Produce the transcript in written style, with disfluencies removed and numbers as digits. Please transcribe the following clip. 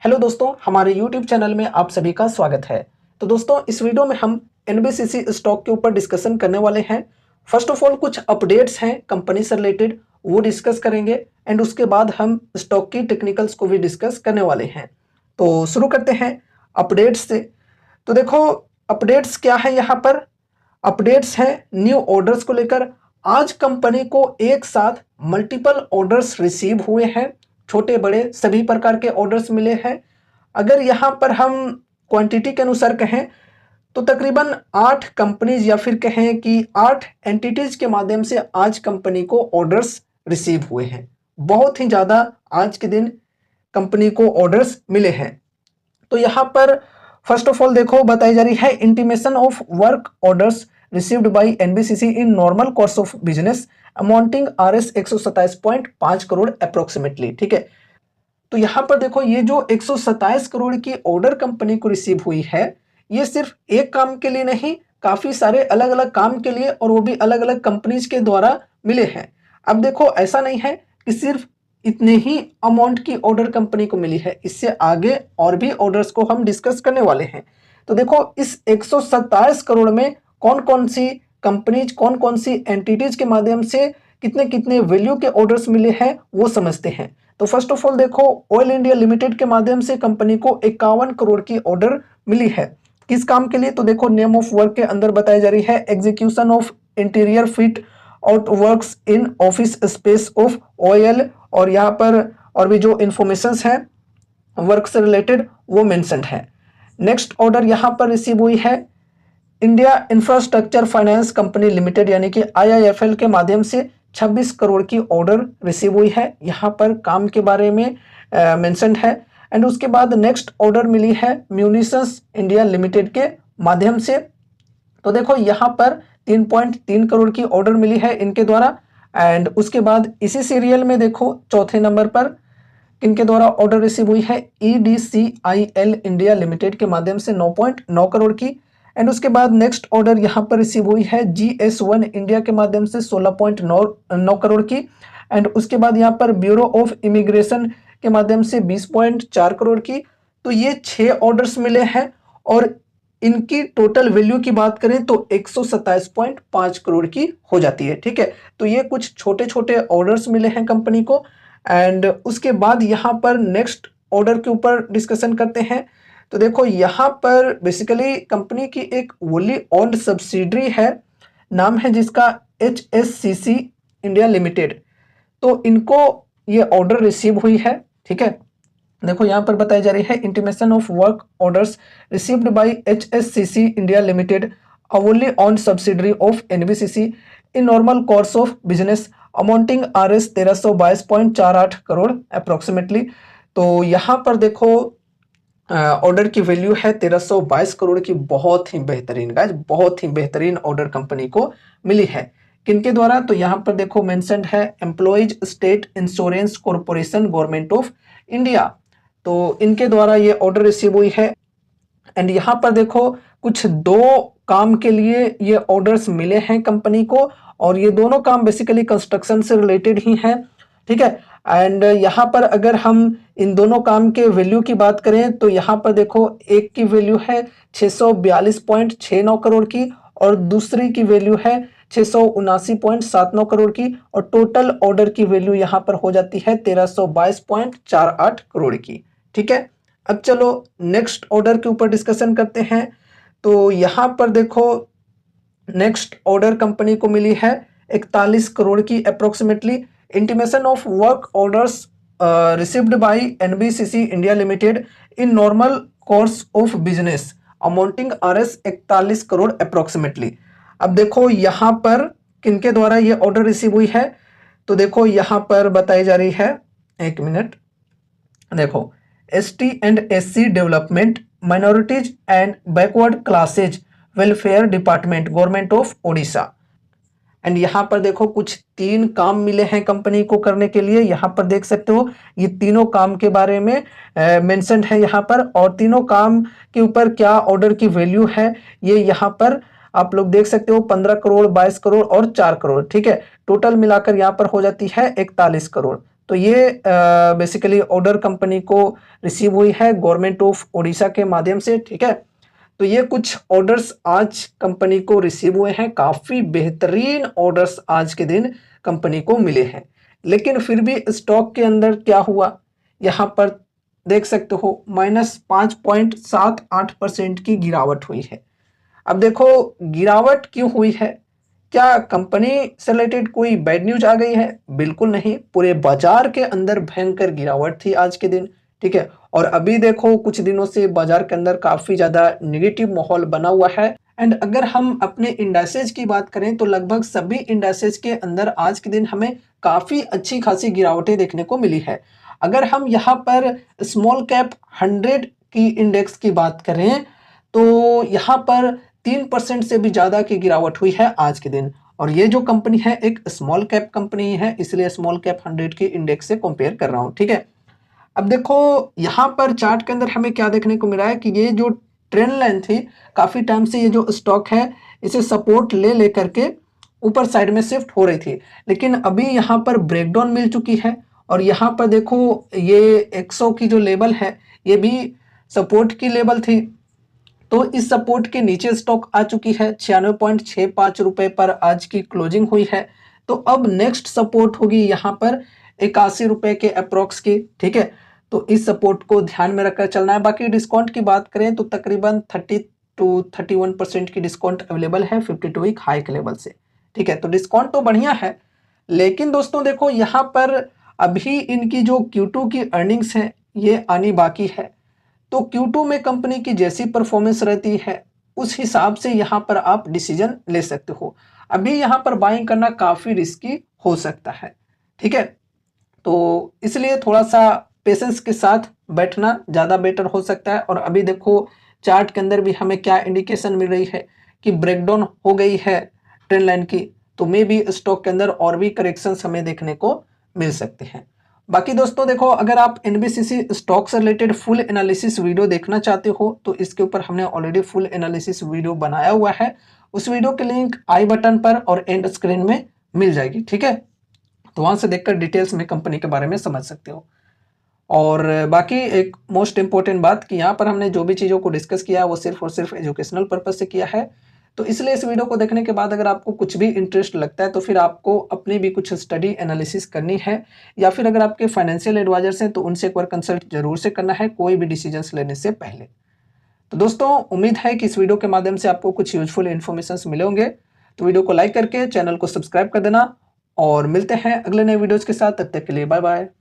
Hello दोस्तों, हमारे YouTube channel में आप सभी का स्वागत है। तो दोस्तों, इस वीडियो में हम एनबीसीसी स्टॉक के ऊपर डिस्कशन करने वाले हैं। फर्स्ट ऑफ ऑल कुछ अपडेट्स हैं कंपनी से रिलेटेड, वो डिस्कस करेंगे एंड उसके बाद हम स्टॉक की टेक्निकल्स को भी डिस्कस करने वाले हैं। तो शुरू करते हैं अपडेट्स से। तो देखो, अपडेट्स क्या है यहाँ पर। अपडेट्स हैं न्यू ऑर्डर्स को लेकर। आज कंपनी को एक साथ मल्टीपल ऑर्डर्स रिसीव हुए हैं, छोटे बड़े सभी प्रकार के ऑर्डर्स मिले हैं। अगर यहाँ पर हम क्वांटिटी के अनुसार कहें तो तकरीबन 8 कंपनीज या फिर कहें कि 8 एंटिटीज के माध्यम से आज कंपनी को ऑर्डर्स रिसीव हुए हैं। बहुत ही ज़्यादा आज के दिन कंपनी को ऑर्डर्स मिले हैं। तो यहाँ पर फर्स्ट ऑफ ऑल देखो, बताई जा रही है intimation of work orders received bye NBCC in normal course of business amounting RS 127.5 crore approximately. ठीक है, तो यहाँ पर देखो, ये जो 127 करोड़ की ऑर्डर कंपनी को रिसीव हुई है, ये सिर्फ एक काम के लिए नहीं, काफी सारे अलग अलग काम के लिए, और वो भी अलग अलग कंपनीज के द्वारा मिले हैं। अब देखो, ऐसा नहीं है कि सिर्फ इतने ही अमाउंट की ऑर्डर कंपनी को मिली है, इससे आगे और भी ऑर्डर्स को हम डिस्कस करने वाले हैं। तो देखो, इस 127 करोड़ में कौन कौन सी कंपनीज, कौन कौन सी एंटिटीज के माध्यम से कितने कितने वैल्यू के ऑर्डर्स मिले हैं वो समझते हैं। तो फर्स्ट ऑफ ऑल देखो, ऑयल इंडिया लिमिटेड के माध्यम से कंपनी को 51 करोड़ की ऑर्डर मिली है। किस काम के लिए? तो देखो, नेम ऑफ वर्क के अंदर बताई जा रही है execution of interior fit out works in office space of oil, और यहाँ पर और भी जो इंफॉर्मेशन है वर्क से रिलेटेड वो मेंशन्ड है। नेक्स्ट ऑर्डर यहाँ पर रिसीव हुई है India infrastructure finance company limited यानी कि IIFL के माध्यम से 26 करोड़ की ऑर्डर रिसीव हुई है। यहाँ पर काम के बारे में मेंशन्ड है। एंड उसके बाद नेक्स्ट ऑर्डर मिली है म्यूनिशंस इंडिया लिमिटेड के माध्यम से। तो देखो, यहाँ पर 3.3 करोड़ की ऑर्डर मिली है इनके द्वारा। एंड उसके बाद इसी सीरियल में देखो, चौथे नंबर पर किनके द्वारा ऑर्डर रिसीव हुई है EDCIL इंडिया लिमिटेड के माध्यम से 9.9 करोड़ की। एंड उसके बाद नेक्स्ट ऑर्डर यहाँ पर रिसीव हुई है GS1 इंडिया के माध्यम से 16.9 करोड़ की। एंड उसके बाद यहाँ पर ब्यूरो ऑफ इमिग्रेशन के माध्यम से 20.4 करोड़ की। तो ये 6 ऑर्डर्स मिले हैं, और इनकी टोटल वैल्यू की बात करें तो 127.5 करोड़ की हो जाती है। ठीक है, तो ये कुछ छोटे छोटे ऑर्डर्स मिले हैं कंपनी को। एंड उसके बाद यहाँ पर नेक्स्ट ऑर्डर के ऊपर डिस्कशन करते हैं। तो देखो, यहाँ पर बेसिकली कंपनी की एक वोली ओन्ड सब्सिडरी है, नाम है जिसका HSCC इंडिया लिमिटेड। तो इनको ये ऑर्डर रिसीव हुई है। ठीक है, देखो यहाँ पर बताई जा रही है intimation of work orders received by HSCC India limited a wholly owned subsidiary of NBCC in normal course of business amounting RS 1322.48 crore approximately. तो यहाँ पर देखो, ऑर्डर की वैल्यू है 1322 करोड़ की। बहुत ही बेहतरीन गाइस, बहुत ही बेहतरीन ऑर्डर कंपनी को मिली है। किनके द्वारा? तो यहाँ पर देखो मेंशन्ड है employees state insurance corporation government of India. तो इनके द्वारा ये ऑर्डर रिसीव हुई है। एंड यहाँ पर देखो, कुछ 2 काम के लिए ये ऑर्डर्स मिले हैं कंपनी को, और ये दोनों काम बेसिकली कंस्ट्रक्शन से रिलेटेड ही हैं। ठीक है, एंड यहाँ पर अगर हम इन दोनों काम के वैल्यू की बात करें तो यहाँ पर देखो, एक की वैल्यू है 642.69 करोड़ की, और दूसरी की वैल्यू है 679.79 करोड़ की, और टोटल ऑर्डर की वैल्यू यहाँ पर हो जाती है 1322.48 करोड़ की। ठीक है, अब चलो नेक्स्ट ऑर्डर के ऊपर डिस्कशन करते हैं। तो यहाँ पर देखो, नेक्स्ट ऑर्डर कंपनी को मिली है 41 करोड़ की approximately. Intimation of work orders received bye NBCC India limited in normal course of business amounting RS 41 crore approximately. अब देखो, यहाँ पर किनके द्वारा ये ऑर्डर रिसीव हुई है? तो देखो, यहाँ पर बताई जा रही है, एक मिनट, देखो, ST and SC development minorities and backward classes welfare department government of Odisha. And यहाँ पर देखो, कुछ 3 काम मिले हैं कंपनी को करने के लिए। यहाँ पर देख सकते हो, ये तीनों काम के बारे में मेंशन्ड है यहाँ पर, और तीनों काम के ऊपर क्या ऑर्डर की वैल्यू है ये यहाँ पर आप लोग देख सकते हो। 15 करोड़, 22 करोड़ और 4 करोड़। ठीक है, टोटल मिलाकर यहाँ पर हो जाती है 41 करोड़। तो ये बेसिकली ऑर्डर कंपनी को रिसीव हुई है गवर्नमेंट ऑफ ओडिशा के माध्यम से, ठीक है। तो ये कुछ ऑर्डर्स आज कंपनी को रिसीव हुए हैं, काफ़ी बेहतरीन ऑर्डर्स आज के दिन कंपनी को मिले हैं। लेकिन फिर भी स्टॉक के अंदर क्या हुआ, यहाँ पर देख सकते हो -5.78% की गिरावट हुई है। अब देखो गिरावट क्यों हुई है, क्या कंपनी से रिलेटेड कोई बैड न्यूज आ गई है? बिल्कुल नहीं, पूरे बाजार के अंदर भयंकर गिरावट थी आज के दिन, ठीक है। और अभी देखो कुछ दिनों से बाजार के अंदर काफी ज्यादा नेगेटिव माहौल बना हुआ है। एंड अगर हम अपने इंडाइसेज की बात करें तो लगभग सभी इंडाइसेज के अंदर आज के दिन हमें काफी अच्छी खासी गिरावटें देखने को मिली है। अगर हम यहाँ पर स्मॉल कैप 100 की इंडेक्स की बात करें तो यहाँ पर 3% से भी ज्यादा की गिरावट हुई है आज के दिन। और ये जो कंपनी है एक स्मॉल कैप कंपनी है, इसलिए स्मॉल कैप 100 की इंडेक्स से कंपेयर कर रहा हूँ, ठीक है। अब देखो यहाँ पर चार्ट के अंदर हमें क्या देखने को मिला है कि ये जो ट्रेंड लाइन थी, काफी टाइम से ये जो स्टॉक है इसे सपोर्ट ले लेकर के ऊपर साइड में शिफ्ट हो रही थी, लेकिन अभी यहाँ पर ब्रेकडाउन मिल चुकी है। और यहाँ पर देखो ये 100 की जो लेवल है ये भी सपोर्ट की लेवल थी, तो इस सपोर्ट के नीचे स्टॉक आ चुकी है। 96.65 रुपए पर आज की क्लोजिंग हुई है। तो अब नेक्स्ट सपोर्ट होगी यहाँ पर 81 रुपए के अप्रोक्स की, ठीक है। तो इस सपोर्ट को ध्यान में रखकर चलना है। बाकी डिस्काउंट की बात करें तो तकरीबन 30 to 31% की डिस्काउंट अवेलेबल है 52 वीक हाई के लेवल से, ठीक है। तो डिस्काउंट तो बढ़िया है, लेकिन दोस्तों देखो यहाँ पर अभी इनकी जो Q2 की अर्निंग्स है ये आनी बाकी है। तो Q2 में कंपनी की जैसी परफॉर्मेंस रहती है उस हिसाब से यहाँ पर आप डिसीजन ले सकते हो। अभी यहाँ पर बाइंग करना काफी रिस्की हो सकता है, ठीक है। तो इसलिए थोड़ा सा पेशेंस के साथ बैठना ज़्यादा बेटर हो सकता है। और अभी देखो चार्ट के अंदर भी हमें क्या इंडिकेशन मिल रही है कि ब्रेकडाउन हो गई है ट्रेंड लाइन की, तो मे भी स्टॉक के अंदर और भी करेक्शंस हमें देखने को मिल सकते हैं। बाकी दोस्तों देखो अगर आप एनबीसीसी स्टॉक से रिलेटेड फुल एनालिसिस वीडियो देखना चाहते हो तो इसके ऊपर हमने ऑलरेडी फुल एनालिसिस वीडियो बनाया हुआ है। उस वीडियो की लिंक आई बटन पर और एंड स्क्रीन में मिल जाएगी, ठीक है। तो वहां से देखकर डिटेल्स में कंपनी के बारे में समझ सकते हो। और बाकी एक मोस्ट इंपॉर्टेंट बात कि यहाँ पर हमने जो भी चीज़ों को डिस्कस किया है वो सिर्फ और सिर्फ एजुकेशनल पर्पज से किया है। तो इसलिए इस वीडियो को देखने के बाद अगर आपको कुछ भी इंटरेस्ट लगता है तो फिर आपको अपनी भी कुछ स्टडी एनालिसिस करनी है, या फिर अगर आपके फाइनेंशियल एडवाइजर्स हैं तो उनसे एक बार कंसल्ट जरूर से करना है कोई भी डिसीजंस लेने से पहले। तो दोस्तों उम्मीद है कि इस वीडियो के माध्यम से आपको कुछ यूजफुल इन्फॉर्मेशन मिले होंगे। तो वीडियो को लाइक करके चैनल को सब्सक्राइब कर देना और मिलते हैं अगले नए वीडियोज के साथ। तब तक के लिए बाय बाय।